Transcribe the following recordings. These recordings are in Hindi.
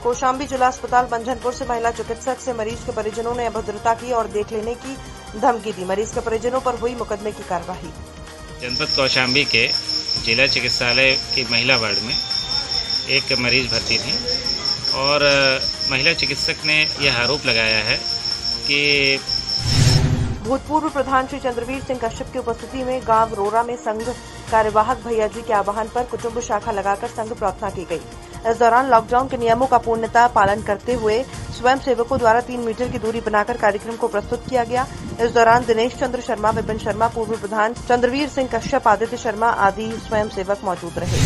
कौशाम्बी जिला अस्पताल मंझनपुर से महिला चिकित्सक से मरीज के परिजनों ने अभद्रता की और देख लेने की धमकी दी। मरीज के परिजनों पर हुई मुकदमे की कार्रवाई। जनपद कौशाम्बी के जिला चिकित्सालय की महिला वार्ड में एक मरीज भर्ती थी और महिला चिकित्सक ने यह आरोप लगाया है कि भूतपूर्व प्रधान श्री चंद्रवीर सिंह कश्यप की उपस्थिति में गांव रोरा में संघ कार्यवाहक भैया जी के आह्वान पर कुटुंब शाखा लगाकर संघ प्रार्थना की गई। इस दौरान लॉकडाउन के नियमों का पूर्णतः पालन करते हुए स्वयं सेवकों द्वारा 3 मीटर की दूरी बनाकर कार्यक्रम को प्रस्तुत किया गया। इस दौरान दिनेश चंद्र शर्मा, विपिन शर्मा, पूर्व प्रधान चंद्रवीर सिंह कश्यप, आदित्य शर्मा आदि स्वयं सेवक मौजूद रहे।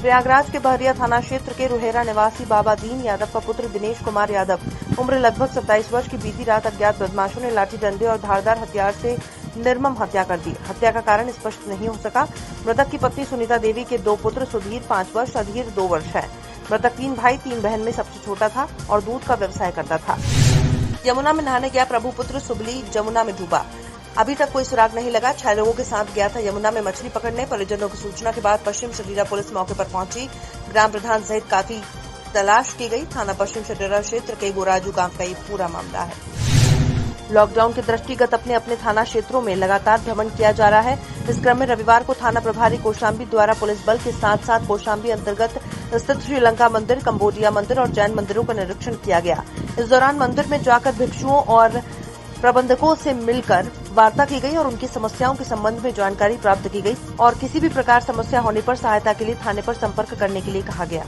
प्रयागराज के बहरिया थाना क्षेत्र के रुहेरा निवासी बाबा दीन यादव का पुत्र दिनेश कुमार यादव उम्र लगभग 27 वर्ष की बीती रात अज्ञात बदमाशों ने लाठी डंडे और धारदार हथियार से निर्मम हत्या कर दी। हत्या का कारण स्पष्ट नहीं हो सका। मृतक की पत्नी सुनीता देवी के 2 पुत्र सुधीर 5 वर्ष, अधीर 2 वर्ष है। मृतक 3 भाई 3 बहन में सबसे छोटा था और दूध का व्यवसाय करता था। यमुना में नहाने गया प्रभु पुत्र सुबली जमुना में डूबा। अभी तक कोई सुराग नहीं लगा। 6 लोगों के साथ गया था यमुना में मछली पकड़ने। परिजनों की सूचना के बाद पश्चिम शरीरा पुलिस मौके पर पहुंची। ग्राम प्रधान सहित काफी तलाश की गई। थाना पश्चिम शरीरा क्षेत्र के गोराजू गांव का ये पूरा मामला है। लॉकडाउन के दृष्टिगत अपने अपने थाना क्षेत्रों में लगातार भ्रमण किया जा रहा है। इस क्रम में रविवार को थाना प्रभारी कौशाम्बी द्वारा पुलिस बल के साथ साथ कौशाम्बी अंतर्गत स्थित श्रीलंका मंदिर, कंबोडिया मंदिर और जैन मंदिरों का निरीक्षण किया गया। इस दौरान मंदिर में जाकर भिक्षुओं और प्रबंधकों से मिलकर वार्ता की गई और उनकी समस्याओं के संबंध में जानकारी प्राप्त की गई और किसी भी प्रकार समस्या होने पर सहायता के लिए थाने पर संपर्क करने के लिए कहा गया।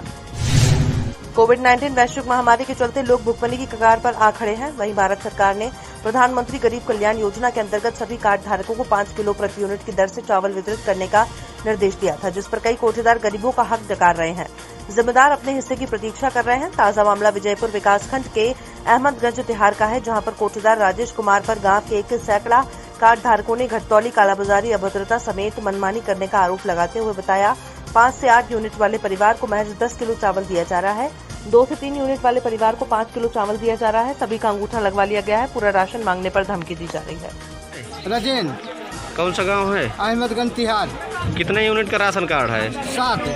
कोविड-19 वैश्विक महामारी के चलते लोग भुखमरी की कगार पर आ खड़े हैं। वहीं भारत सरकार ने प्रधानमंत्री गरीब कल्याण योजना के अंतर्गत सभी कार्ड धारकों को 5 किलो प्रति यूनिट की दर से चावल वितरित करने का निर्देश दिया था, जिस पर कई कोटेदार गरीबों का हक जता रहे हैं। जिम्मेदार अपने हिस्से की प्रतीक्षा कर रहे हैं। ताजा मामला विजयपुर विकासखंड के अहमदगंज तिहार का है, जहां पर कोटेदार राजेश कुमार पर गांव के 1 सैकड़ा कार्ड धारकों ने घटतौली, कालाबाजारी, अभद्रता समेत मनमानी करने का आरोप लगाते हुए बताया 5 से 8 यूनिट वाले परिवार को महज 10 किलो चावल दिया जा रहा है। 2 से 3 यूनिट वाले परिवार को 5 किलो चावल दिया जा रहा है। सभी का अंगूठा लगवा लिया गया है। पूरा राशन मांगने पर धमकी दी जा रही है। राजेन, कौन सा गांव है? अहमदगंज तिहार। कितने यूनिट का राशन कार्ड है?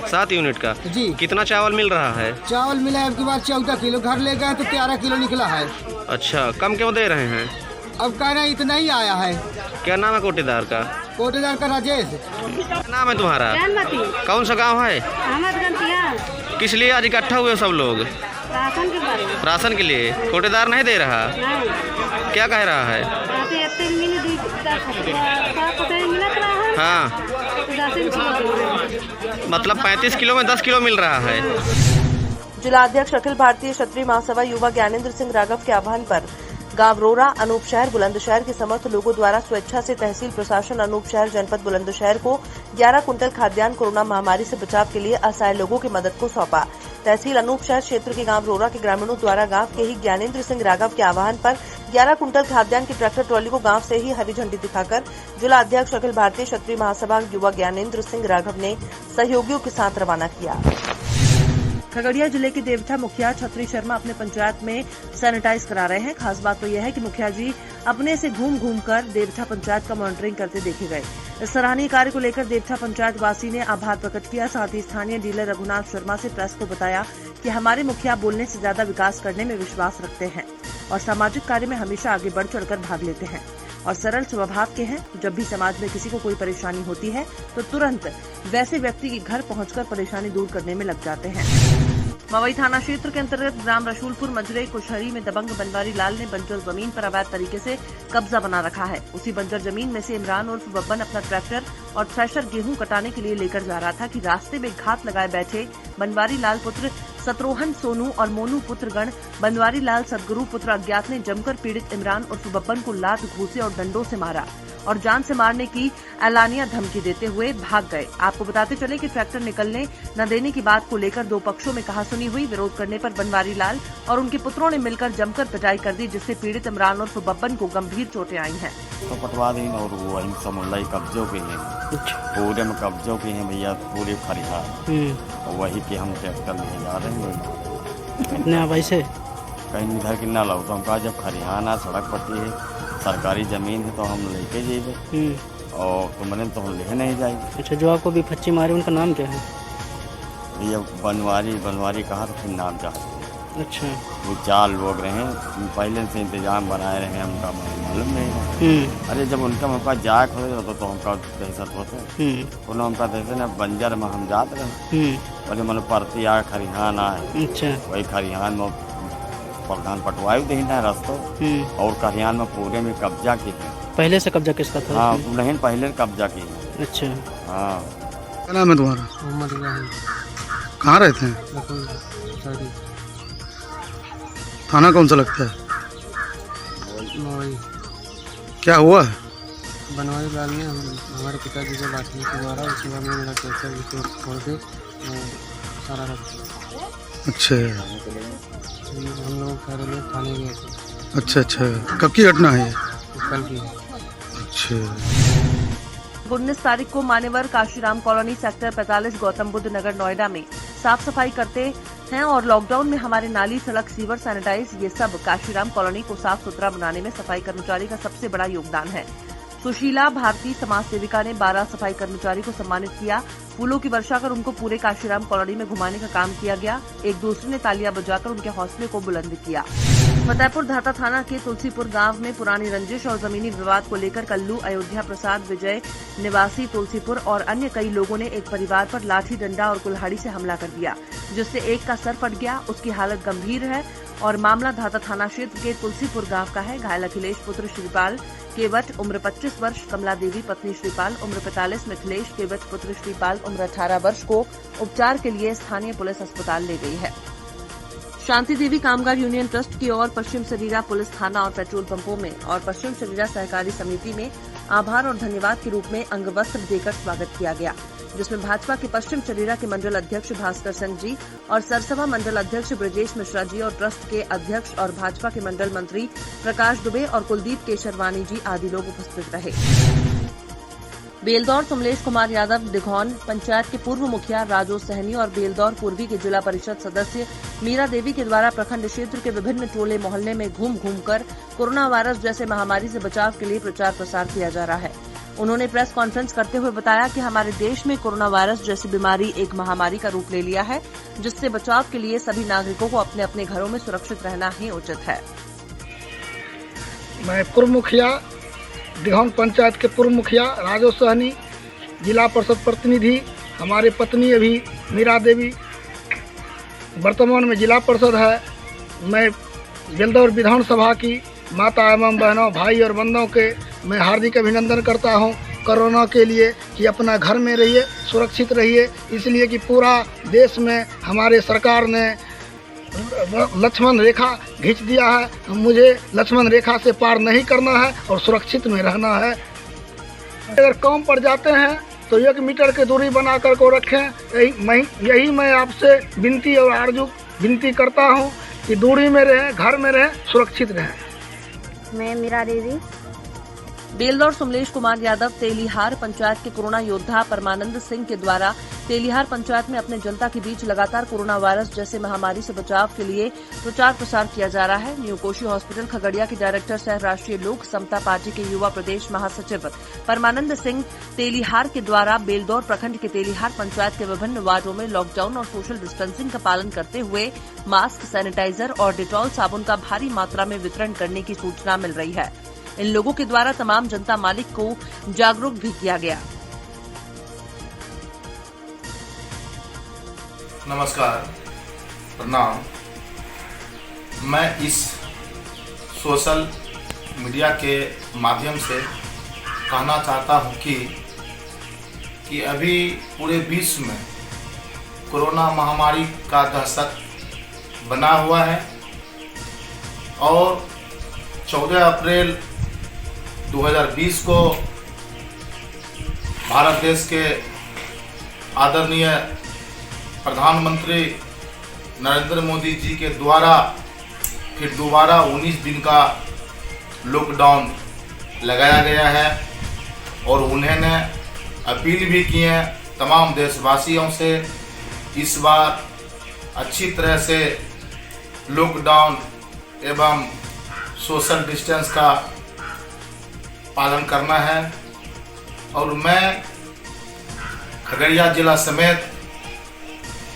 7 यूनिट का। जी। कितना चावल मिल रहा है? चावल मिला है अब की बार 14 किलो। घर ले गए तो 13 किलो निकला है। अच्छा, कम क्यों दे रहे हैं? अब कह रहे हैं इतना ही आया है। क्या नाम है कोटेदार का? कोटेदार का राजेश। क्या नाम है तुम्हारा? कौन सा गांव है? अहमदगंज तिहार। किस लिए आज इकट्ठा हुए सब लोग? राशन के बारे में। राशन के लिए? कोटेदार नहीं दे रहा? नहीं। क्या कह रहा है? हाँ, मतलब 35 किलो में 10 किलो मिल रहा है। जिला अध्यक्ष अखिल भारतीय क्षत्रिय महासभा युवा ज्ञानेंद्र सिंह राघव के आह्वान पर गांव रोरा, अनूपशहर, बुलंदशहर के समस्त लोगों द्वारा स्वेच्छा से तहसील प्रशासन अनूपशहर जनपद बुलंदशहर को 11 कुंटल खाद्यान्न कोरोना महामारी से बचाव के लिए असहाय लोगों की मदद को सौंपा। तहसील अनूपशहर क्षेत्र के गांव रोरा के ग्रामीणों द्वारा गांव के ही ज्ञानेंद्र सिंह राघव के आह्वान पर 11 कुंटल खाद्यान्न की ट्रैक्टर ट्रॉली को गांव से ही हरी झंडी दिखाकर जिला अध्यक्ष अखिल भारतीय क्षत्रिय महासभा युवा ज्ञानेंद्र सिंह राघव ने सहयोगियों के साथ रवाना किया। खगड़िया जिले के देवथा मुखिया छत्री शर्मा अपने पंचायत में सैनिटाइज करा रहे हैं। खास बात तो यह है कि मुखिया जी अपने से घूम घूम कर देवथा पंचायत का मॉनिटरिंग करते देखे गए। इस सराहनीय कार्य को लेकर देवथा पंचायत वासी ने आभार प्रकट किया। साथ ही स्थानीय डीलर रघुनाथ शर्मा से प्रेस को बताया कि हमारे मुखिया बोलने से ज्यादा विकास करने में विश्वास रखते हैं और सामाजिक कार्य में हमेशा आगे बढ़ चढ़कर भाग लेते हैं और सरल स्वभाव के हैं। जब भी समाज में किसी को कोई परेशानी होती है तो तुरंत वैसे व्यक्ति के घर पहुंचकर परेशानी दूर करने में लग जाते हैं। मवई थाना क्षेत्र के अंतर्गत ग्राम रसूलपुर मजरे कुशहरी में दबंग बनवारी लाल ने बंजर जमीन पर अवैध तरीके से कब्जा बना रखा है। उसी बंजर जमीन में से इमरान उर्फ बब्बन अपना ट्रैक्टर और थ्रेशर गेहूं कटाने के लिए लेकर जा रहा था कि रास्ते में घात लगाए बैठे बनवारी लाल पुत्र शत्रुघ्न सोनू और मोनू पुत्रगण बनवारी लाल सदगुरु पुत्र अज्ञात ने जमकर पीड़ित इमरान उर्फ बब्बन को लात, घूसे और डंडों से मारा और जान से मारने की एलानिया धमकी देते हुए भाग गए। आपको बताते चले कि ट्रैक्टर निकलने न देने की बात को लेकर 2 पक्षों में कहासुनी हुई। विरोध करने पर बनवारी लाल और उनके पुत्रों ने मिलकर जमकर पिटाई कर दी, जिससे पीड़ित इमरान उर्फ बब्बन को गंभीर चोटें आई हैं। तो पटवारी और वो समुल्लाई कब्जों के हैं, पूरे में कब्जों के हैं भैया, पूरे खरिहार वही के हम ट्रैक्टर ले जा रहे हैं। वैसे कहीं इधर की ना लगता हमका, जब खरिहाना सड़क पट्टी है, सरकारी जमीन है तो हम लेके जाइए और तुमने तो हम ले नहीं जाएंगे। अच्छा, जो आपको भी फच्ची मारे उनका नाम क्या है? भैया बनवारी कहा तो फिर नाम चाहते अच्छा। वो 4 लोग रहे, पहले से इंतजाम बनाए रहे, हमका मालूम नहीं है। अरे जब उनका हमका जाए हो तो हमका दहशत होते उन्होंने हमका दहशत न बंजर में हम जाते रहे और मतलब परती आए खरिहान आए। अच्छा। वही खरिहान में प्रधान पटवाई दही ना रस्तों और खरिहान में पूरे में कब्जा की है। पहले से कब्जा किसका था? हाँ नहीं, पहले कब्जा की है। अच्छा। हाँ। क्या नाम है तुम्हारा? मोहम्मद इब्राहिम। कहाँ रहते हैं? सॉरी। थाना कौन सा लगता है? मवई। क्या हुआ है? बनवारी लाल में हमारे पिताजी को लाठने के द्वारा उसके बाद में मेरा ट्रैक्टर जिसको छोड़ के सारा रख दिया। अच्छा। हम लोग सारे लोग थाने गए थे। अच्छा अच्छा, कब की घटना है ये? कल की। अच्छा। 19 तारीख को मानेवर काशीराम कॉलोनी सेक्टर 45 गौतम बुद्ध नगर नोएडा में साफ सफाई करते हैं और लॉकडाउन में हमारे नाली, सड़क, सीवर, सैनिटाइज ये सब काशीराम कॉलोनी को साफ सुथरा बनाने में सफाई कर्मचारी का सबसे बड़ा योगदान है। सुशीला भारती समाज सेविका ने 12 सफाई कर्मचारी को सम्मानित किया। फूलों की वर्षा कर उनको पूरे काशीराम कॉलोनी में घुमाने का काम किया गया। एक दूसरे ने तालियां बजाकर उनके हौसले को बुलंद किया। फतेहपुर धाता थाना के तुलसीपुर गांव में पुरानी रंजिश और जमीनी विवाद को लेकर कल्लू, अयोध्या प्रसाद, विजय निवासी तुलसीपुर और अन्य कई लोगों ने एक परिवार पर लाठी, डंडा और कुल्हाड़ी से हमला कर दिया, जिससे एक का सर फट गया। उसकी हालत गंभीर है और मामला धाता थाना क्षेत्र के तुलसीपुर गांव का है। घायल अखिलेश पुत्र श्रीपाल केवट उम्र 25 वर्ष, कमला देवी पत्नी श्रीपाल उम्र 45, मिथिलेश केवट पुत्र श्रीपाल उम्र 18 वर्ष को उपचार के लिए स्थानीय पुलिस अस्पताल ले गई है। शांति देवी कामगार यूनियन ट्रस्ट की ओर पश्चिम सरीरा पुलिस थाना और पेट्रोल पंपों में और पश्चिम सरीरा सहकारी समिति में आभार और धन्यवाद के रूप में अंगवस्त्र देकर स्वागत किया गया, जिसमें भाजपा के पश्चिम सरीरा के मंडल अध्यक्ष भास्कर सिंह जी और सरसभा मंडल अध्यक्ष ब्रजेश मिश्रा जी और ट्रस्ट के अध्यक्ष और भाजपा के मंडल मंत्री प्रकाश दुबे और कुलदीप केशरवानी जी आदि लोग उपस्थित रहे। बेलदौर कमलेश कुमार यादव दिघौन पंचायत के पूर्व मुखिया राजो सहनी और बेलदौर पूर्वी के जिला परिषद सदस्य मीरा देवी के द्वारा प्रखंड क्षेत्र के विभिन्न टोले मोहल्ले में घूम कर कोरोना वायरस जैसे महामारी से बचाव के लिए प्रचार प्रसार किया जा रहा है। उन्होंने प्रेस कॉन्फ्रेंस करते हुए बताया कि हमारे देश में कोरोना वायरस जैसी बीमारी एक महामारी का रूप ले लिया है, जिससे बचाव के लिए सभी नागरिकों को अपने अपने घरों में सुरक्षित रहना ही उचित है। मैं पूर्व मुखिया दिघौन पंचायत के पूर्व मुखिया राजो सहनी, जिला परिषद प्रतिनिधि हमारी पत्नी अभी मीरा देवी वर्तमान में जिला परिषद है। मैं बेलदौर विधानसभा की माता एवं बहनों, भाई और बंधुओं के मैं हार्दिक अभिनंदन करता हूं कोरोना के लिए कि अपना घर में रहिए, सुरक्षित रहिए, इसलिए कि पूरा देश में हमारे सरकार ने लक्ष्मण रेखा खींच दिया है। मुझे लक्ष्मण रेखा से पार नहीं करना है और सुरक्षित में रहना है। अगर काम पर जाते हैं तो 1 मीटर की दूरी बना कर को रखें। यही मैं आपसे विनती और आरजू विनती करता हूं कि दूरी में रहें, घर में रहें, सुरक्षित रहें। मैं मीरा देवी। बेलदौर सुमलेश कुमार यादव तेलीहार पंचायत के कोरोना योद्धा परमानंद सिंह के द्वारा तेलीहार पंचायत में अपने जनता के बीच लगातार कोरोना वायरस जैसे महामारी से बचाव के लिए प्रचार प्रसार किया जा रहा है। न्यू कोशी हॉस्पिटल खगड़िया के डायरेक्टर सह राष्ट्रीय लोक समता पार्टी के युवा प्रदेश महासचिव परमानंद सिंह तेलीहार के द्वारा बेलदौर प्रखंड के तेलीहार पंचायत के विभिन्न वार्डों में लॉकडाउन और सोशल डिस्टेंसिंग का पालन करते हुए मास्क, सैनिटाइजर और डिटॉल साबुन का भारी मात्रा में वितरण करने की सूचना मिल रही है। इन लोगों के द्वारा तमाम जनता मालिक को जागरूक भी किया गया। नमस्कार, प्रणाम। मैं इस सोशल मीडिया के माध्यम से कहना चाहता हूं कि अभी पूरे विश्व में कोरोना महामारी का दहशत बना हुआ है और 14 अप्रैल 2020 को भारत देश के आदरणीय प्रधानमंत्री नरेंद्र मोदी जी के द्वारा फिर दोबारा 19 दिन का लॉकडाउन लगाया गया है और उन्होंने अपील भी की है तमाम देशवासियों से इस बार अच्छी तरह से लॉकडाउन एवं सोशल डिस्टेंस का पालन करना है। और मैं खगड़िया जिला समेत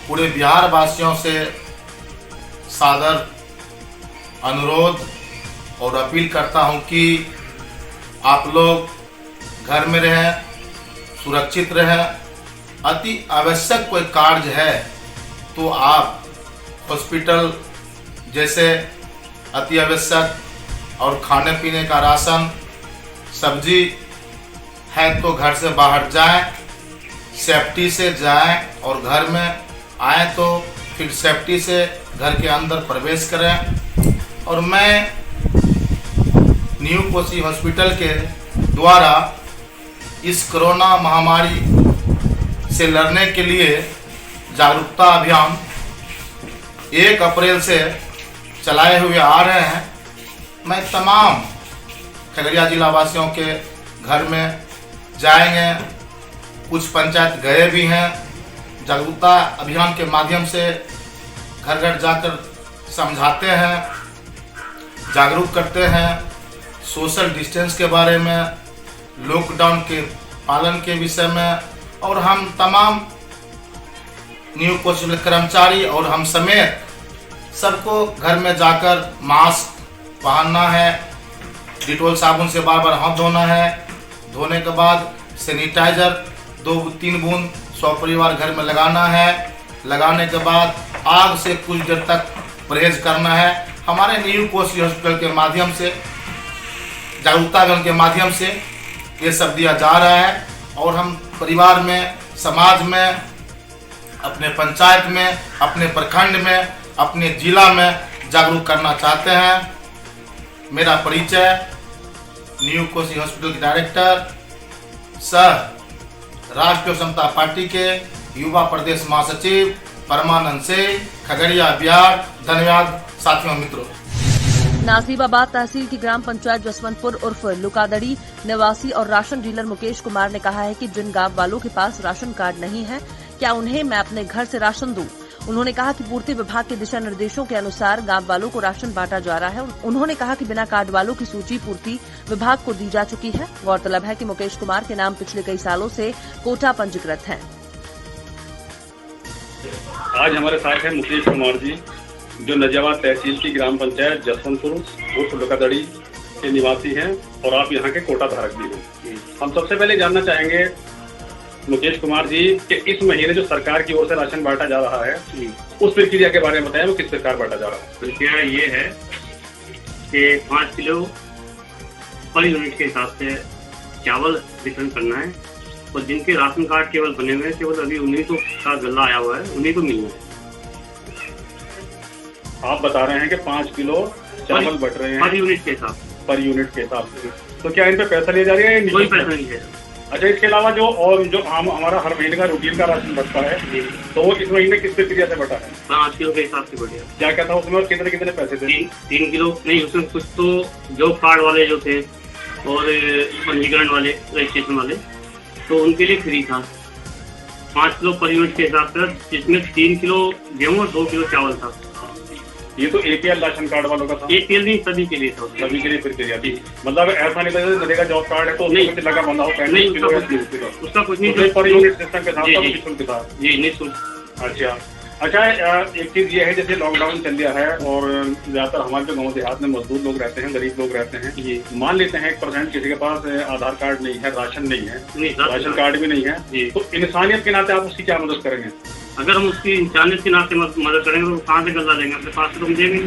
पूरे बिहार वासियों से सादर अनुरोध और अपील करता हूं कि आप लोग घर में रहें, सुरक्षित रहें। अति आवश्यक कोई कार्य है तो आप हॉस्पिटल जैसे अति आवश्यक और खाने पीने का राशन सब्जी है तो घर से बाहर जाएं, सेफ्टी से जाएं और घर में आए तो फिर सेफ्टी से घर के अंदर प्रवेश करें। और मैं न्यू कोसी हॉस्पिटल के द्वारा इस कोरोना महामारी से लड़ने के लिए जागरूकता अभियान 1 अप्रैल से चलाए हुए आ रहे हैं। मैं तमाम खगड़िया जिला वासियों के घर में जाएंगे, कुछ पंचायत गए भी हैं। जागरूकता अभियान के माध्यम से घर घर जाकर समझाते हैं, जागरूक करते हैं सोशल डिस्टेंस के बारे में, लॉकडाउन के पालन के विषय में। और हम तमाम न्यू कोसी कर्मचारी और हम समेत सबको घर में जाकर मास्क पहनना है, डिटोल साबुन से बार बार हाथ धोना है, धोने के बाद सैनिटाइजर 2-3 बूंद 100 परिवार घर में लगाना है। लगाने के बाद आग से कुछ देर तक परहेज करना है। हमारे न्यू कोसी हॉस्पिटल के माध्यम से, जागरूकता अभियान के माध्यम से ये सब दिया जा रहा है। और हम परिवार में, समाज में, अपने पंचायत में, अपने प्रखंड में, अपने जिला में जागरूक करना चाहते हैं। मेरा परिचय न्यू कोसी हॉस्पिटल के डायरेक्टर सह राष्ट्रीय समता पार्टी के युवा प्रदेश महासचिव परमानंद से, खगड़िया बिहार। धन्यवाद साथियों मित्रों। नाजीबाबाद तहसील की ग्राम पंचायत जसवंतपुर उर्फ लुकादड़ी निवासी और राशन डीलर मुकेश कुमार ने कहा है कि जिन गांव वालों के पास राशन कार्ड नहीं है, क्या उन्हें मैं अपने घर से राशन दूं? उन्होंने कहा कि पूर्ति विभाग के दिशा निर्देशों के अनुसार गांव वालों को राशन बांटा जा रहा है। उन्होंने कहा कि बिना कार्ड वालों की सूची पूर्ति विभाग को दी जा चुकी है। गौरतलब है कि मुकेश कुमार के नाम पिछले कई सालों से कोटा पंजीकृत है। आज हमारे साथ है मुकेश कुमार जी, जो नजियाबाद तहसील की ग्राम पंचायत जसवंतपुर उर्फ लुकादड़ी के निवासी हैं और आप यहाँ के कोटा धारक भी हैं। हम सबसे पहले जानना चाहेंगे मुकेश कुमार जी कि इस महीने जो सरकार की ओर से राशन बांटा जा रहा है उस प्रक्रिया के बारे में बताएं, वो किस प्रकार बांटा जा रहा है? प्रक्रिया ये है कि 5 किलो पर यूनिट के हिसाब से चावल वितरण करना है और जिनके राशन कार्ड केवल बने हुए हैं, केवल अभी उन्हीं को का गल्ला आया हुआ है, उन्हीं को मिलना है। आप बता रहे हैं कि 5 किलो चावल बट रहे हैं पर यूनिट के हिसाब से। पर यूनिट के हिसाब से। तो क्या इन पे पैसा लिया जा रहा है? कोई पैसा नहीं है। अच्छा, इसके अलावा जो हमारा हर महीने का रूटीन का राशन बटता है तो वो इस महीने किस प्रक्रिया से बटा है? 5 किलो के हिसाब से बढ़िया। क्या कहता हूँ उसमें कितने कितने पैसे थे? 3 किलो नहीं, उसमें कुछ तो जॉब कार्ड वाले जो थे और पंजीकरण वाले, रजिस्ट्रेशन वाले, तो उनके लिए फ्री था। 5 किलो पर यूनिट के हिसाब से, जिसमें 3 किलो गेहूँ और 2 किलो चावल था। ये तो APL राशन कार्ड वालों का था? APL नहीं, सभी के लिए था। सभी के लिए प्रक्रिया थी। मतलब ऐसा नहीं था जैसे जॉब कार्ड है तो नहीं लगा बंदा हो, नहीं उसका कुछ नहीं, पर यूनिट सिस्टम के साथ निःशुल्क था। जी निःशुल्क। अच्छा, एक चीज ये है जैसे लॉकडाउन चल गया है और ज्यादातर हमारे जो गाँव देहात में मजदूर लोग रहते हैं, गरीब लोग रहते हैं, मान लेते हैं 1% किसी के पास आधार कार्ड नहीं है, राशन नहीं है, राशन कार्ड भी नहीं है, तो इंसानियत के नाते आप उसकी क्या मदद करेंगे? अगर हम उसकी इंसानियत के नाते मदद करेंगे तो कहाँ से गल्ला देंगे? अपने पास तो हम देंगे।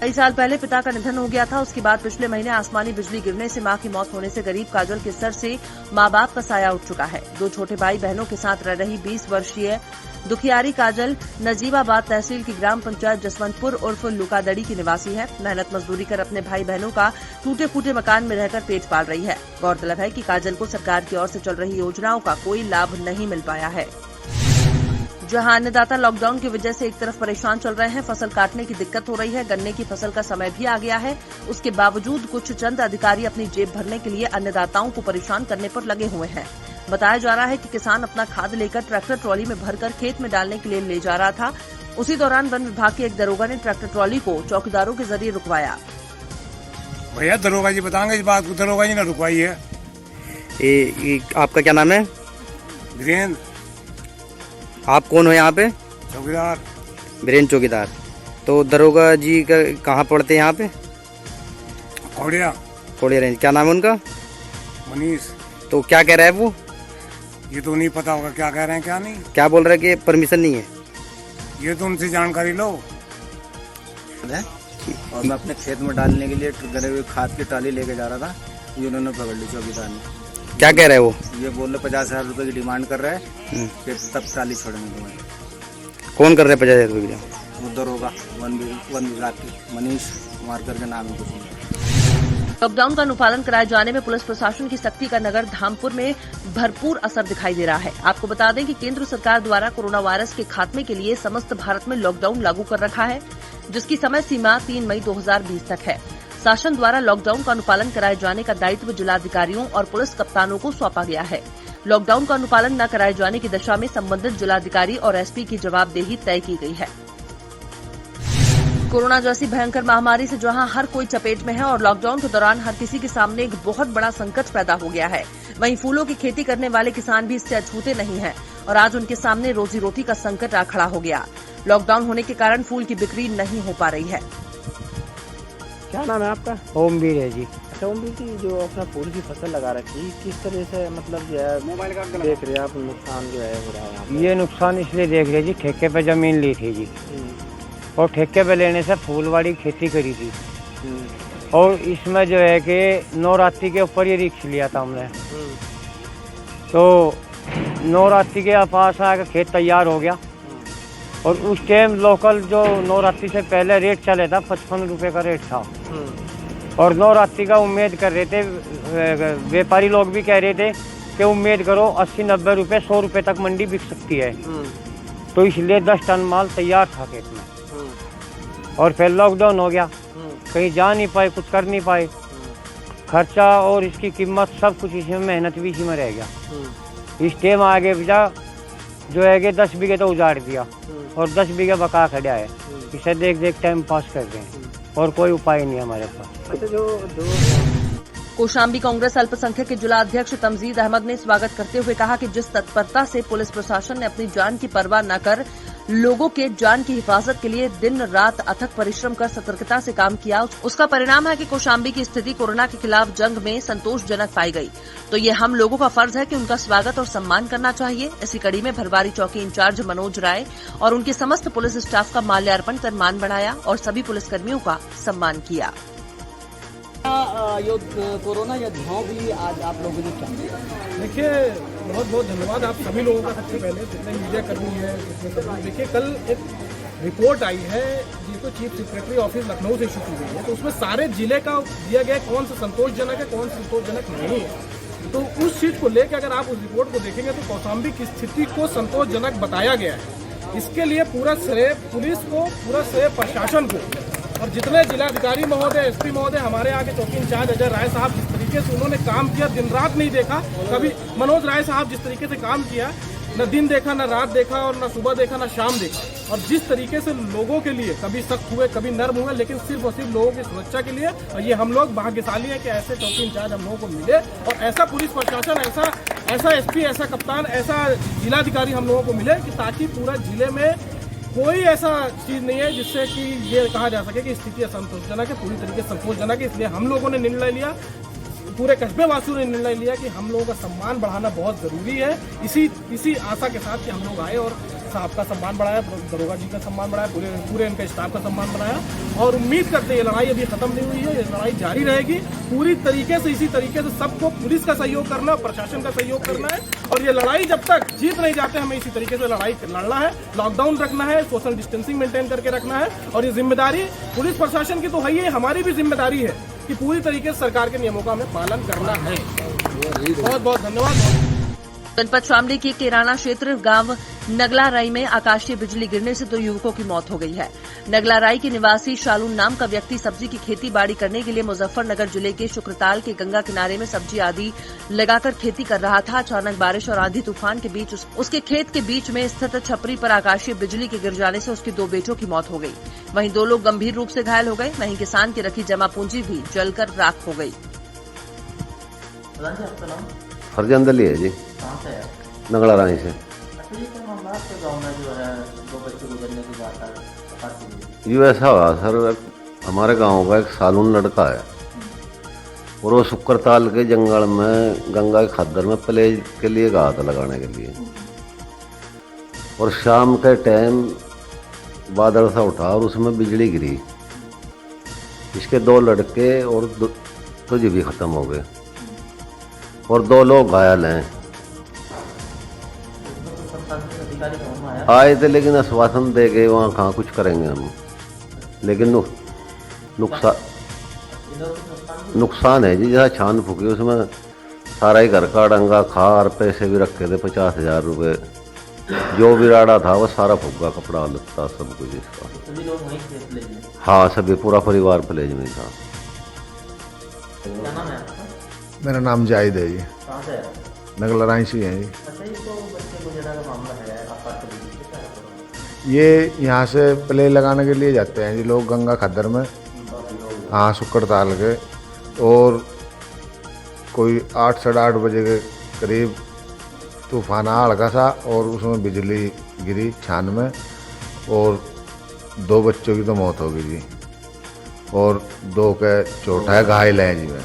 कई साल पहले पिता का निधन हो गया था। उसके बाद पिछले महीने आसमानी बिजली गिरने से मां की मौत होने से गरीब काजल के सर से मां बाप का साया उठ चुका है। 2 छोटे भाई बहनों के साथ रह रही 20 वर्षीय दुखियारी काजल नजीबाबाद तहसील की ग्राम पंचायत जसवंतपुर उर्फ लुकादड़ी की निवासी है। मेहनत मजदूरी कर अपने भाई बहनों का टूटे फूटे मकान में रहकर पेट पाल रही है। गौरतलब है कि काजल को सरकार की ओर से चल रही योजनाओं का कोई लाभ नहीं मिल पाया है। जहां अन्नदाता लॉकडाउन की वजह से एक तरफ परेशान चल रहे हैं, फसल काटने की दिक्कत हो रही है, गन्ने की फसल का समय भी आ गया है, उसके बावजूद कुछ चंद अधिकारी अपनी जेब भरने के लिए अन्नदाताओं को परेशान करने पर लगे हुए हैं। बताया जा रहा है कि किसान अपना खाद लेकर ट्रैक्टर ट्रॉली में भरकर खेत में डालने के लिए ले जा रहा था। उसी दौरान वन विभाग के एक दरोगा ने ट्रैक्टर ट्रॉली को चौकीदारों के जरिए रुकवाया। भैया दरोगा जी बताएंगे इस बात को, दरोगा जी ने रुकवाई है। आपका क्या नाम है? वीरेंद्र। आप कौन हो यहाँ पे? चौकीदार। बीरेन चौकीदार। तो दरोगा जी का कहाँ पढ़ते हैं यहाँ पे? खोड़िया रेंज। क्या नाम है उनका? मनीष। तो क्या कह रहा है वो? ये तो नहीं पता होगा क्या कह रहे हैं क्या नहीं। क्या बोल रहे हैं कि परमिशन नहीं है? ये तो उनसे जानकारी लो। और मैं अपने खेत में डालने के लिए गले हुए खाद की ट्राली लेके जा रहा था, ये उन्होंने पकड़ ली चौकीदार ने। क्या कह रहे हैं वो? ये बोल रहे 50,000 रुपये की डिमांड कर रहा है कि तब ट्राली छोड़ेंगे तुम्हारे। कौन कर रहे हैं 50,000 रुपये की? वो दरोगा वन विभाग की मनीष कुमार करके नाम है कुछ। लॉकडाउन का अनुपालन कराए जाने में पुलिस प्रशासन की सख्ती का नगर धामपुर में भरपूर असर दिखाई दे रहा है। आपको बता दें कि केंद्र सरकार द्वारा कोरोना वायरस के खात्मे के लिए समस्त भारत में लॉकडाउन लागू कर रखा है, जिसकी समय सीमा 3 मई 2020 तक है। शासन द्वारा लॉकडाउन का अनुपालन कराए जाने का दायित्व जिलाधिकारियों और पुलिस कप्तानों को सौंपा गया है। लॉकडाउन का अनुपालन न कराए जाने की दशा में संबंधित जिलाधिकारी और एसपी की जवाबदेही तय की गई है। कोरोना जैसी भयंकर महामारी से जहां हर कोई चपेट में है और लॉकडाउन के दौरान हर किसी के सामने एक बहुत बड़ा संकट पैदा हो गया है, वहीं फूलों की खेती करने वाले किसान भी इससे अछूते नहीं हैं और आज उनके सामने रोजी रोटी का संकट आ खड़ा हो गया। लॉकडाउन होने के कारण फूल की बिक्री नहीं हो पा रही है। क्या नाम है आपका? ओमवीर है जी। अच्छा ओमवीर जी, जो अपना फूल की फसल लगा रखी किस तरह से मतलब जो है मोबाइल का देख रहे हैं आप नुकसान जो है हो रहा है? ये नुकसान इसलिए देख रहे जी, ठेके पे जमीन ली थी जी और ठेके पे लेने से फूलवाड़ी खेती करी थी और इसमें जो है कि नवरात्रि के ऊपर ये रिक्स लिया था हमने। तो नवरात्रि के पास आकर खेत तैयार हो गया और उस टाइम लोकल जो नवरात्रि से पहले रेट चले था 55 रुपये का रेट था और नवरात्रि का उम्मीद कर रहे थे, व्यापारी लोग भी कह रहे थे कि उम्मीद करो 80-90 रुपये 100 रुपये तक मंडी बिक सकती है। तो इसलिए 10 टन माल तैयार था खेत में और फिर लॉकडाउन हो गया, कहीं जा नहीं पाए, कुछ कर नहीं पाए, खर्चा और इसकी कीमत सब कुछ इसमें, मेहनत भी इसी में रह गया। इस टाइम आगे बचा जो है कि 10 बीघे तो उजाड़ दिया और 10 बीघे बका खड़ा है, इसे देख देख टाइम पास कर रहे हैं और कोई उपाय नहीं हमारे पास। कौशाम्बी कांग्रेस अल्पसंख्यक के जिला अध्यक्ष तमजीद अहमद ने स्वागत करते हुए कहा कि जिस तत्परता से पुलिस प्रशासन ने अपनी जान की परवाह न कर लोगों के जान की हिफाजत के लिए दिन रात अथक परिश्रम कर सतर्कता से काम किया, उसका परिणाम है कि कौशाम्बी की स्थिति कोरोना के खिलाफ जंग में संतोषजनक पाई गई। तो ये हम लोगों का फर्ज है कि उनका स्वागत और सम्मान करना चाहिए। इसी कड़ी में भरवारी चौकी इंचार्ज मनोज राय और उनके समस्त पुलिस स्टाफ का माल्यार्पण कर मान बढ़ाया और सभी पुलिसकर्मियों का सम्मान किया। कोरोना योद्धाओं भी आज आप लोगों ने क्या देखिए, बहुत बहुत धन्यवाद आप सभी लोगों का। सबसे पहले जितने मीडिया कर्मी है, देखिए कल एक रिपोर्ट आई है जिसको चीफ सेक्रेटरी ऑफिस लखनऊ से इशू की गई है, तो उसमें सारे जिले का दिया गया कौन सा संतोषजनक है कौन सा संतोषजनक नहीं है। तो उस चीज को लेकर अगर आप उस रिपोर्ट को देखेंगे तो कौशाम्बी की स्थिति को संतोषजनक बताया गया है। इसके लिए पूरा श्रेय पुलिस को, पूरा श्रेय प्रशासन को और जितने जिलाधिकारी महोदय, एसपी महोदय, हमारे आगे चौकी इंचार्ज अजय राय साहब जिस तरीके से उन्होंने काम किया, दिन रात नहीं देखा कभी। मनोज राय साहब जिस तरीके से काम किया, न दिन देखा, न रात देखा और न सुबह देखा, न शाम देखा, और जिस तरीके से लोगों के लिए कभी सख्त हुए कभी नर्म हुए, लेकिन सिर्फ और सिर्फ लोगों की सुरक्षा के लिए। और ये हम लोग भाग्यशाली हैं कि ऐसे चौकी इंचार्ज हम लोगों को मिले और ऐसा पुलिस प्रशासन, ऐसा एसपी, ऐसा कप्तान, ऐसा जिलाधिकारी हम लोगों को मिले कि ताकि पूरा जिले में कोई ऐसा चीज नहीं है जिससे कि ये कहा जा सके कि स्थिति असंतोषजनक है, पूरी तरीके से संतोषजनक है। इसलिए हम लोगों ने निर्णय लिया, पूरे कस्बे वासियों ने निर्णय लिया कि हम लोगों का सम्मान बढ़ाना बहुत जरूरी है। इसी आशा के साथ कि हम लोग आए और साहब का सम्मान बढ़ाया, दरोगा जी का सम्मान बढ़ाया, पूरे इनके स्टाफ का सम्मान बढ़ाया और उम्मीद करते हैं ये लड़ाई अभी खत्म नहीं हुई है, ये लड़ाई जारी रहेगी पूरी तरीके से। इसी तरीके से सबको पुलिस का सहयोग करना, प्रशासन का सहयोग करना है और ये लड़ाई जब तक जीत नहीं जाते हमें इसी तरीके से लड़ाई लड़ना है। लॉकडाउन रखना है, सोशल डिस्टेंसिंग मेंटेन करके रखना है और ये जिम्मेदारी पुलिस प्रशासन की तो है ही, हमारी भी जिम्मेदारी है कि पूरी तरीके से सरकार के नियमों का हमें पालन करना है। बहुत बहुत धन्यवाद। जनपद शामली के केराना क्षेत्र गांव नगलाराई में आकाशीय बिजली गिरने से 2 युवकों की मौत हो गई है। नगलाराई के निवासी शालून नाम का व्यक्ति सब्जी की खेती बाड़ी करने के लिए मुजफ्फरनगर जिले के शुक्रताल के गंगा किनारे में सब्जी आदि लगाकर खेती कर रहा था। अचानक बारिश और आंधी तूफान के बीच उसके खेत के बीच में स्थित छपरी पर आकाशीय बिजली के गिर जाने से उसके 2 बेटों की मौत हो गई। वहीं 2 लोग गंभीर रूप से घायल हो गए। वहीं किसान की रखी जमा पूंजी भी जलकर राख हो गई। हरजंद अली है जी, नगला रानी से। आपके गाँव में जो है 2 बच्चे गुजरने की बात है? ये ऐसा हुआ सर, हमारे गांव का एक सालून लड़का है और वो शुक्रताल के जंगल में गंगा के खद्दर में प्लेज के लिए गया था लगाने के लिए। और शाम के टाइम बादल सा उठा और उसमें बिजली गिरी। इसके 2 लड़के और तुझ भी खत्म हो गए और 2 लोग घायल हैं। आए थे लेकिन आश्वासन दे गए वहाँ कहाँ कुछ करेंगे हम, लेकिन नुकसान है जी। जैसा छान फूकी उसमें सारा ही घर का डंगा खा और पैसे भी रखे थे 50,000 रुपये। जो भी राड़ा था वो सारा फूका, कपड़ा लत्ता सब कुछ इसका। सभी लोग वहीं थे प्लेज में? हाँ, सभी पूरा परिवार प्लेज में था। क्या नाम है आपका? मेरा नाम जाहिद है जी। कहाँ से है? नगलराई से हैं जी। अच्छा, ये तो बच्चे गुजरने का मामला है, आप बात कर लीजिए, क्या करो? ये यहाँ से प्ले लगाने के लिए जाते हैं जी लोग गंगा खद्दर में। हाँ, शुक्रताल के। और कोई 8 साढ़े 8 बजे के करीब तूफान आया हल्का सा और उसमें बिजली गिरी छान में और 2 बच्चों की तो मौत हो गई जी और 2 के चोट है, घायल हैं जी। में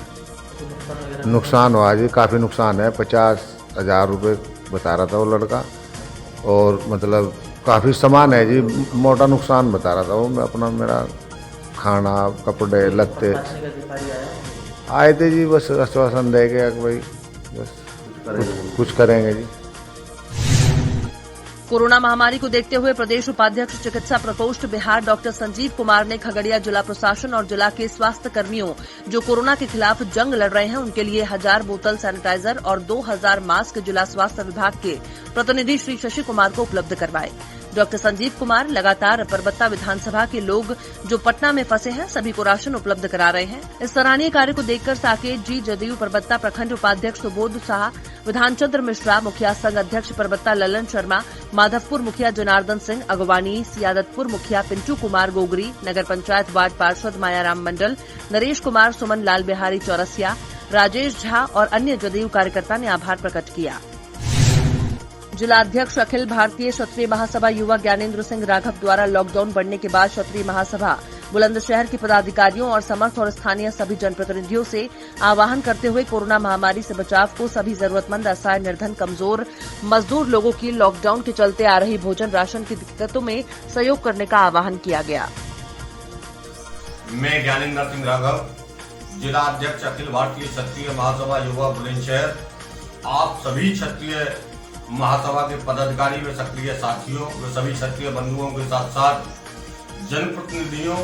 नुकसान हुआ जी, काफ़ी नुकसान है। 50,000 रुपये बता रहा था वो लड़का और मतलब काफ़ी सामान है जी। मोटा नुकसान बता रहा था वो। मैं अपना मेरा खाना, कपड़े, लत्ते आए थे जी, बस आश्वासन दे के भाई बस कुछ करेंगे जी। कोरोना महामारी को देखते हुए प्रदेश उपाध्यक्ष चिकित्सा प्रकोष्ठ बिहार डॉक्टर संजीव कुमार ने खगड़िया जिला प्रशासन और जिला के स्वास्थ्य कर्मियों जो कोरोना के खिलाफ जंग लड़ रहे हैं उनके लिए 1000 बोतल सैनिटाइजर और 2000 मास्क जिला स्वास्थ्य विभाग के प्रतिनिधि श्री शशि कुमार को उपलब्ध करवाए। डॉक्टर संजीव कुमार लगातार परबत्ता विधानसभा के लोग जो पटना में फंसे हैं सभी को राशन उपलब्ध करा रहे हैं। इस सराहनीय कार्य को देखकर साकेत जी, जदयू परबत्ता प्रखंड उपाध्यक्ष सुबोध शाह, विधानचंद्र मिश्रा, मुखिया संघ अध्यक्ष परबत्ता ललन शर्मा, माधवपुर मुखिया जनार्दन सिंह अगवानी, सियादतपुर मुखिया पिंटू कुमार गोगरी, नगर पंचायत वार्ड पार्षद मायाराम मंडल, नरेश कुमार, सुमन लाल बिहारी चौरसिया, राजेश झा और अन्य जदयू कार्यकर्ता ने आभार प्रकट किया। जिलाध्यक्ष अखिल भारतीय क्षत्रिय महासभा युवा ज्ञानेंद्र सिंह राघव द्वारा लॉकडाउन बढ़ने के बाद क्षत्रिय महासभा बुलंदशहर के पदाधिकारियों और समर्थ और स्थानीय सभी जनप्रतिनिधियों से आह्वान करते हुए कोरोना महामारी से बचाव को सभी जरूरतमंद, असहाय, निर्धन, कमजोर, मजदूर लोगों की लॉकडाउन के चलते आ रही भोजन राशन की दिक्कतों में सहयोग करने का आह्वान किया गया। मैं ज्ञानेंद्र सिंह राघव, जिला अध्यक्ष अखिल भारतीय क्षत्रिय महासभा युवा बुलंदशहर, आप सभी क्षत्रिय महासभा के पदाधिकारी व सक्रिय साथियों व सभी क्षत्रिय बंधुओं के साथ साथ जनप्रतिनिधियों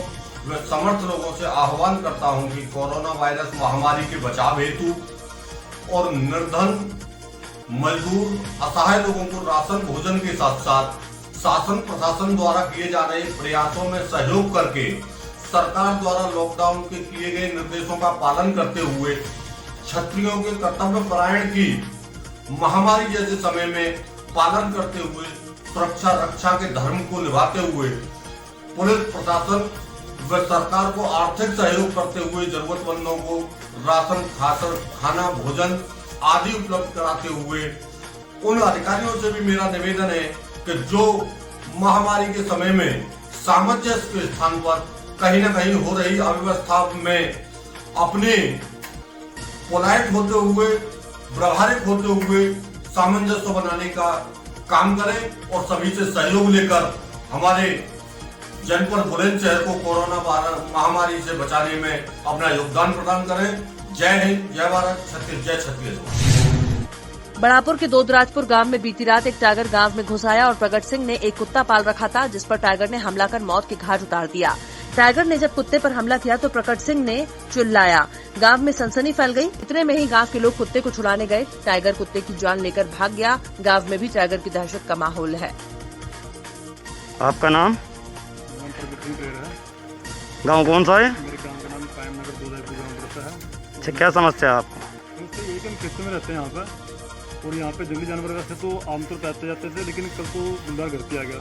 व समर्थ लोगों से आह्वान करता हूं कि कोरोना वायरस महामारी के बचाव हेतु और निर्धन, मजदूर, असहाय लोगों को राशन भोजन के साथ साथ शासन प्रशासन द्वारा किए जा रहे प्रयासों में सहयोग करके सरकार द्वारा लॉकडाउन के किए गए निर्देशों का पालन करते हुए क्षत्रियों के कर्तव्य परायण की महामारी जैसे समय में पालन करते हुए सुरक्षा रक्षा के धर्म को निभाते हुए पुलिस प्रशासन व सरकार को आर्थिक सहयोग करते हुए जरूरतमंदों को राशन, खाना, भोजन आदि उपलब्ध कराते हुए उन अधिकारियों से भी मेरा निवेदन है कि जो महामारी के समय में सामंजस्य के स्थान पर कहीं न कहीं हो रही अव्यवस्था में अपने पोलाइट होते हुए, व्यवहारिक होते हुए सामंजस्य बनाने का काम करें और सभी से सहयोग लेकर हमारे जनपद बुलंदशहर को कोरोना महामारी से बचाने में अपना योगदान प्रदान करें। जय हिंद, जय भारत, जय छत्तीसगढ़। बढ़ापुर के दोदराजपुर गांव में बीती रात एक टाइगर गांव में घुस आया और प्रगट सिंह ने एक कुत्ता पाल रखा था जिस पर टाइगर ने हमला कर मौत के घाट उतार दिया। टाइगर ने जब कुत्ते पर हमला किया तो प्रकट सिंह ने चिल्लाया। गांव में सनसनी फैल गई। इतने में ही गांव के लोग कुत्ते को छुड़ाने गए। टाइगर कुत्ते की जान लेकर भाग गया। गांव में भी टाइगर की दहशत का माहौल है। आपका नाम? गांव कौन सा है? मेरे गांव का नाम कायम नगर दोदराजपुर गांव पड़ता है। अच्छा, क्या समस्या है आपको? समस्या ये कि हम खेतों में रहते हैं यहाँ पर और यहाँ पे जंगली जानवर रहते तो आमतौर पर आते जाते थे, लेकिन कल तो गुंडार घर पे आ गया।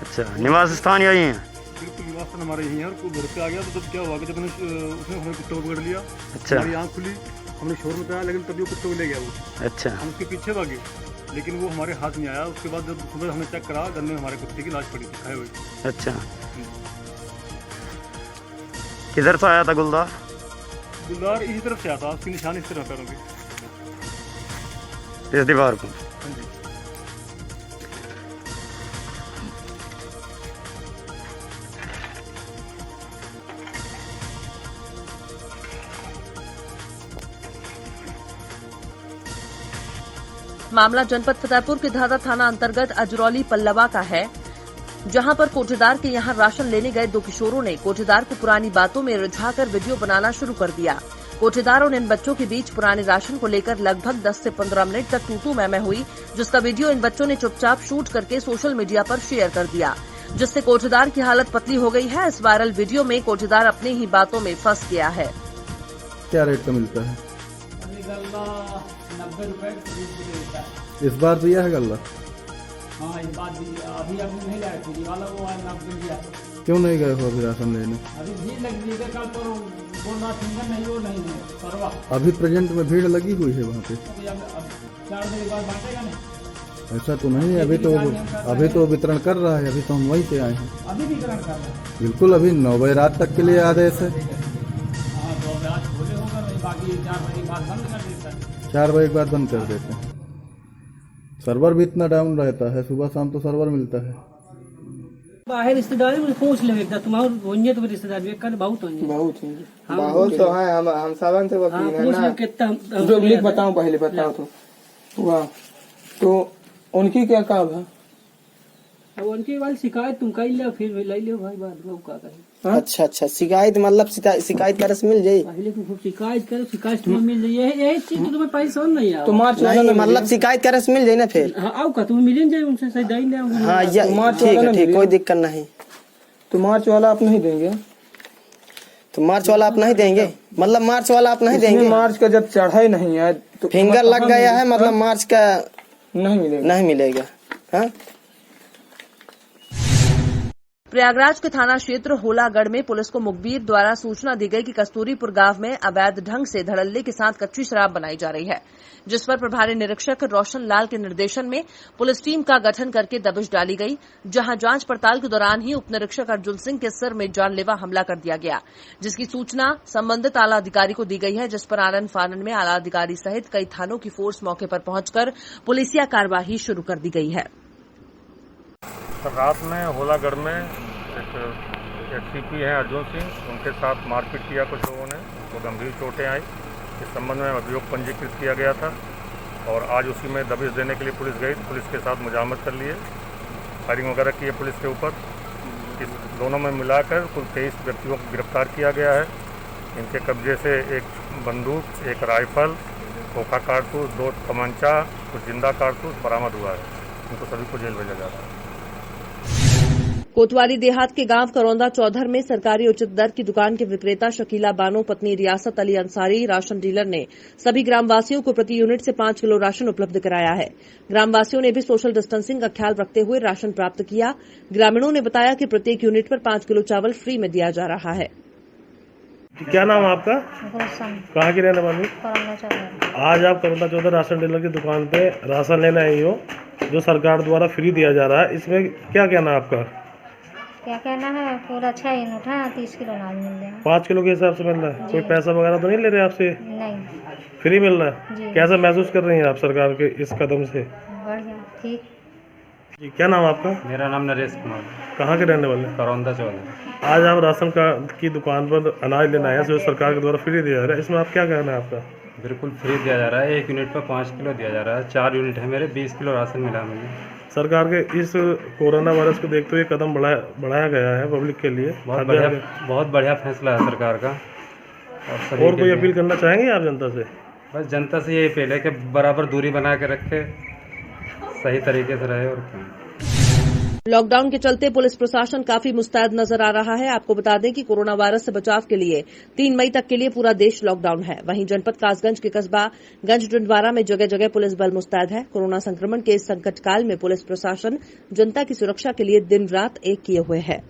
अच्छा, निवास स्थान यही है? बिल्कुल, निवास स्थान हमारे यही है और घर पे आ गया तो तब क्या हुआ कि जब उसने हमें कुत्ते को पकड़ लिया। अच्छा, हमारी आँख खुली, हमने शोर मचाया, लेकिन तभी वो कुत्ते को ले गया वो। अच्छा, हम उसके पीछे भागे लेकिन वो हमारे हाथ नहीं आया। उसके बाद जब सुबह हमने चेक करा, गन्ने में हमारे कुत्ते की लाश पड़ी थी खाए हुए। अच्छा, किधर से आया था गुलदार? गुलदार इसी तरफ से आता, उसकी निशानी इस तरफ पैरों की, इस दीवार को। हाँ जी। मामला जनपद फतेहपुर के धादा थाना अंतर्गत अजरौली पल्लवा का है, जहां पर कोठेदार के यहां राशन लेने गए दो किशोरों ने कोठेदार को पुरानी बातों में रिझाकर वीडियो बनाना शुरू कर दिया। कोठेदार और इन बच्चों के बीच पुराने राशन को लेकर लगभग 10 से 15 मिनट तक तू-तू मैं हुई, जिसका वीडियो इन बच्चों ने चुपचाप शूट करके सोशल मीडिया पर शेयर कर दिया, जिससे कोठेदार की हालत पतली हो गई है। इस वायरल वीडियो में कोठेदार अपनी ही बातों में फंस गया है। क्या रेट का मिलता है? 90 रुपए मिलता है। इस बार दिया है गल्ला? हाँ, इस बार अभी नहीं लाया थी वाला, वो 90 दिया। क्यों नहीं गए हो अभी राशन लेने? अभी भीड़ लगी है, कल पर बोल रहा था नहीं, वो नहीं है परवा। अभी प्रेजेंट में भीड़ लगी हुई है वहाँ पे? अब 4 बजे बाद बांटेगा नहीं। ऐसा तो नहीं है, अभी तो वितरण कर रहा है। अभी तो हम वहीं से आए हैं। अभी वितरण कर रहा है? बिल्कुल, अभी 9 बजे रात तक के लिए आदेश है। हाँ, 2 बजे रात खोले होगा, नहीं बाकी 4 बजे के बाद बंद कर देता है। 4 बजे के बाद बंद कर देते हैं। सर्वर भी इतना डाउन रहता है, सुबह शाम तो सर्वर मिलता है। बाहर रिश्तेदारी में पूछ ले एकदा, तुम्हारे होंगे तो रिश्तेदार कर बहुत होंगे, बहुत तो है। हम सावन से वकील है ना, कितना जो लिख बताऊं, पहले बताओ तो वाह। तो उनकी क्या काम है? अब उनकी वाली शिकायत तुम कर ले, फिर ले लो भाई, बात वो क्या करें। अच्छा, शिकायत मतलब शिकायत कर मिल जाये, पहले तो शिकायत करो, शिकायत तुम्हें मिल जाये, यही चीज तो तुम्हें पैसा नहीं आ। तो मार्च नहीं, मतलब शिकायत करे मिल जाये ना फिर? हाँ, आओ का तुम्हें मिल जाये उनसे, सही दे ना। हाँ, ठीक है, कोई दिक्कत नहीं। तो मार्च वाला आप नहीं देंगे? तो मार्च वाला आप नहीं देंगे, मतलब मार्च वाला आप नहीं देंगे? मार्च का जब चढ़ा ही नहीं है तो फिंगर लग गया है, मतलब मार्च का नहीं मिलेगा। हाँ, प्रयागराज के थाना क्षेत्र होलागढ़ में पुलिस को मुखबिर द्वारा सूचना दी गई कि कस्तूरीपुर गांव में अवैध ढंग से धड़ल्ले के साथ कच्ची शराब बनाई जा रही है, जिस पर प्रभारी निरीक्षक रोशन लाल के निर्देशन में पुलिस टीम का गठन करके दबिश डाली गई, जहां जांच पड़ताल के दौरान ही उप निरीक्षक अर्जुन सिंह के सिर में जानलेवा हमला कर दिया गया, जिसकी सूचना संबंधित आला अधिकारी को दी गई है, जिस पर आनन फानन में आला अधिकारी सहित कई थानों की फोर्स मौके पर पहुंचकर पुलिसिया कार्यवाही शुरू कर दी गई है। रात में होलागढ़ में एक एससीपी हैं अर्जुन सिंह, उनके साथ मारपीट किया कुछ लोगों ने, उनको गंभीर चोटें आई। इस संबंध में अभियोग पंजीकृत किया गया था और आज उसी में दबिश देने के लिए पुलिस गई। पुलिस के साथ मुजामत कर लिए, फायरिंग वगैरह की है पुलिस के ऊपर। इस दोनों में मिलाकर कुल 23 व्यक्तियों को गिरफ्तार किया गया है। इनके कब्जे से एक बंदूक, एक राइफल, खोखा कारतूस, 2 तमंचा, कुछ जिंदा कारतूस बरामद हुआ है। इनको सभी को जेल भेजा जा रहा है। कोतवाली देहात के गांव करौंदा चौधर में सरकारी उचित दर की दुकान के विक्रेता शकीला बानो पत्नी रियासत अली अंसारी राशन डीलर ने सभी ग्रामवासियों को प्रति यूनिट से 5 किलो राशन उपलब्ध कराया है। ग्रामवासियों ने भी सोशल डिस्टेंसिंग का ख्याल रखते हुए राशन प्राप्त किया। ग्रामीणों ने बताया कि प्रत्येक यूनिट पर 5 किलो चावल फ्री में दिया जा रहा है। क्या नाम है आपका? कहाँ की रहने वाली? आज आप करौंदा चौधर राशन डीलर की दुकान पे राशन लेने आई हो, जो सरकार द्वारा फ्री दिया जा रहा है, इसमें क्या कहना है आपका? क्या कहना है, पूरा 6 यूनिट है, 30 किलो अनाज मिल रहा है। 5 किलो के हिसाब से मिल रहा है? कोई पैसा वगैरह तो नहीं ले रहे आपसे? नहीं, फ्री मिल रहा है। कैसा महसूस कर रही हैं आप सरकार के इस कदम से? बढ़िया, ठीक। जी, क्या नाम आपका? मेरा नाम नरेश कुमार। कहाँ के रहने वाले? करौंदा चौधर। आज आप राशन की दुकान पर अनाज लेना है, जो सरकार के द्वारा फ्री दिया जा रहा है, इसमें आप क्या कहना है आपका? बिल्कुल फ्री दिया जा रहा है, 1 यूनिट पर 5 किलो दिया जा रहा है। 4 यूनिट है मेरे, 20 किलो राशन मिला मुझे। सरकार के इस कोरोना वायरस को देखते हुए कदम बढ़ाया गया है पब्लिक के लिए। बहुत बढ़िया फैसला है सरकार का। और कोई अपील करना चाहेंगे आप जनता से? बस जनता से यही अपील है कि बराबर दूरी बना के रखे, सही तरीके से रहे। और क्या, लॉकडाउन के चलते पुलिस प्रशासन काफी मुस्तैद नजर आ रहा है। आपको बता दें कि कोरोना वायरस से बचाव के लिए 3 मई तक के लिए पूरा देश लॉकडाउन है। वहीं जनपद कासगंज के कस्बा गंज डंडवारा में जगह जगह पुलिस बल मुस्तैद है। कोरोना संक्रमण के इस संकट काल में पुलिस प्रशासन जनता की सुरक्षा के लिए दिन रात एक किए हुए है।